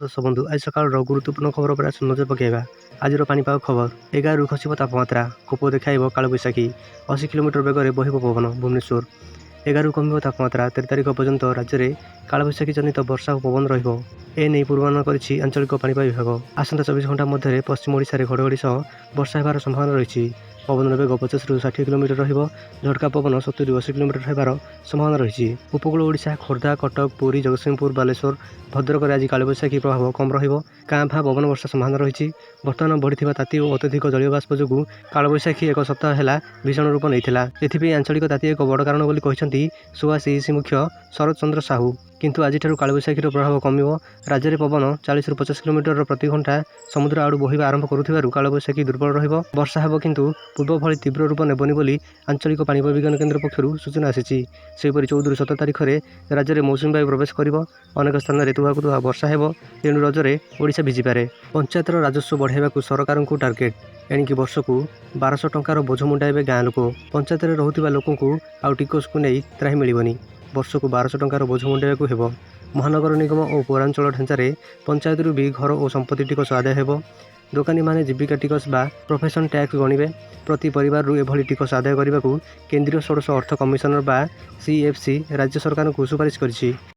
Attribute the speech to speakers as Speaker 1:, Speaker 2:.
Speaker 1: ଦର୍ଶକ ବନ୍ଧୁ ଆଜି ସକାଳର ଗୁରୁତ୍ୱପୂର୍ଣ୍ଣ ଖବର ଉପରେ ଆସି ନଜର ପକାଇବା। ଆଜିର ପାଣିପାଗ ଖବର। 11ରୁ ଖସିବ ତାପମାତ୍ରା। କୋପ ଦେଖାଇବ କାଳବୈଶାଖୀ। 80 କିଲୋମିଟର ବେଗରେ ବହିବ ପବନ। ଭୁବନେଶ୍ୱର। 11ରୁ କମିବ ତାପମାତ୍ରା। 13 ତାରିଖ ପର୍ଯ୍ୟନ୍ତ ରାଜ୍ୟରେ କାଳବୈଶାଖୀ ଜନିତ ବର୍ଷା ଓ ପବନ ରହିବ। ଏ ନେଇ ପୂର୍ବାନୁମାନ କରିଛି ଆଞ୍ଚଳିକ ପାଣିପାଗ ବିଭାଗ। ଆସନ୍ତା 24 ଘଣ୍ଟା ମଧ୍ୟରେ ପଶ୍ଚିମ ଓଡ଼ିଶାରେ ଘଡ଼ଘଡ଼ି ସହ ବର୍ଷା ହେବାର ସମ୍ଭାବନା ରହିଛି। ପବନର ବେଗ 50ରୁ 60 କିଲୋମିଟର ରହିବ। ଝଟକା ପବନ 70ରୁ 80 କିଲୋମିଟର ହେବାର ସମ୍ଭାବନା ରହିଛି। ଉପକୂଳ ଓଡ଼ିଶା, ଖୋର୍ଦ୍ଧା, କଟକ, ପୁରୀ, ଜଗତସିଂହପୁର, ବାଲେଶ୍ୱର, ଭଦ୍ରକରେ ଆଜି କାଳବୈଶାଖୀ ପ୍ରଭାବ କମ୍ ରହିବ। କାଁ ଭାଁ ପବନ ବର୍ଷା ସମ୍ଭାବନା ରହିଛି। ବର୍ତ୍ତମାନ ବଢ଼ିଥିବା ତାତି ଓ ଅତ୍ୟଧିକ ଜଳୀୟ ବାଷ୍ପ ଯୋଗୁଁ କାଳବୈଶାଖୀ ଏକ ସପ୍ତାହ ହେଲା ଭୀଷଣ ରୂପ ନେଇଥିଲା। ଏଥିପାଇଁ ଆଞ୍ଚଳିକ ତାତି ଏକ ବଡ଼ କାରଣ ବୋଲି କହିଛନ୍ତି ସୁଆସିଇସି ମୁଖ୍ୟ ଶରତ ଚନ୍ଦ୍ର ସାହୁ। କିନ୍ତୁ ଆଜିଠାରୁ କାଳବୈଶାଖୀର ପ୍ରଭାବ କମିବ। ରାଜ୍ୟରେ ପବନ 40ରୁ 50 କିଲୋମିଟର ପ୍ରତି ଘଣ୍ଟା ସମୁଦ୍ର ଆଡ଼ୁ ବହିବା ଆରମ୍ଭ କରୁଥିବାରୁ କାଳବୈଶାଖୀ ଦୁର୍ବଳ ରହିବ। ବର୍ଷା ହେବ କିନ୍ତୁ ପୂର୍ବ ଭଳି ତୀବ୍ର ରୂପ ନେବନି ବୋଲି ଆଞ୍ଚଳିକ ପାଣିପାଗ ବିଜ୍ଞାନ କେନ୍ଦ୍ର ପକ୍ଷରୁ ସୂଚନା ଆସିଛି। ସେହିପରି 14ରୁ 17 ତାରିଖରେ ରାଜ୍ୟରେ ମୌସୁମୀ ବାୟୁ ପ୍ରବେଶ କରିବ। ଅନେକ ସ୍ଥାନରେ ତୁହାକୁ ତୁହା ବର୍ଷା ହେବ। ତେଣୁ ରଜରେ ଓଡ଼ିଶା ଭିଜିପାରେ। ପଞ୍ଚାୟତର ରାଜସ୍ୱ ବଢ଼ାଇବାକୁ ସରକାରଙ୍କୁ ଟାର୍ଗେଟ୍। ଏଣିକି ବର୍ଷକୁ 1200 ଟଙ୍କାର ବୋଝ ମୁଣ୍ଡାଇବେ ଗାଁ ଲୋକ। ପଞ୍ଚାୟତରେ ରହୁଥିବା ଲୋକଙ୍କୁ ଆଉ ଟିକସକୁ ନେଇ ତ୍ରାହି ମିଳିବନି। ବର୍ଷକୁ 1200 ଟଙ୍କାର ବୋଝ ମୁଣ୍ଡାଇବାକୁ ହେବ। ମହାନଗର ନିଗମ ଓ ପୌରାଞ୍ଚଳ ଢାଞ୍ଚାରେ ପଞ୍ଚାୟତରୁ ବି ଘର ଓ ସମ୍ପତ୍ତି ଟିକସ ଆଦାୟ ହେବ। ଦୋକାନୀମାନେ ଜୀବିକା ଟିକସ ବା ପ୍ରଫେସନ ଟ୍ୟାକ୍ସ ଗଣିବେ। ପ୍ରତି ପରିବାରରୁ ଏଭଳି ଟିକସ ଆଦାୟ କରିବାକୁ କେନ୍ଦ୍ରୀୟ ଷୋଡ଼ଶ ଅର୍ଥ କମିଶନର ବା CFC ରାଜ୍ୟ ସରକାରଙ୍କୁ ସୁପାରିଶ କରିଛି।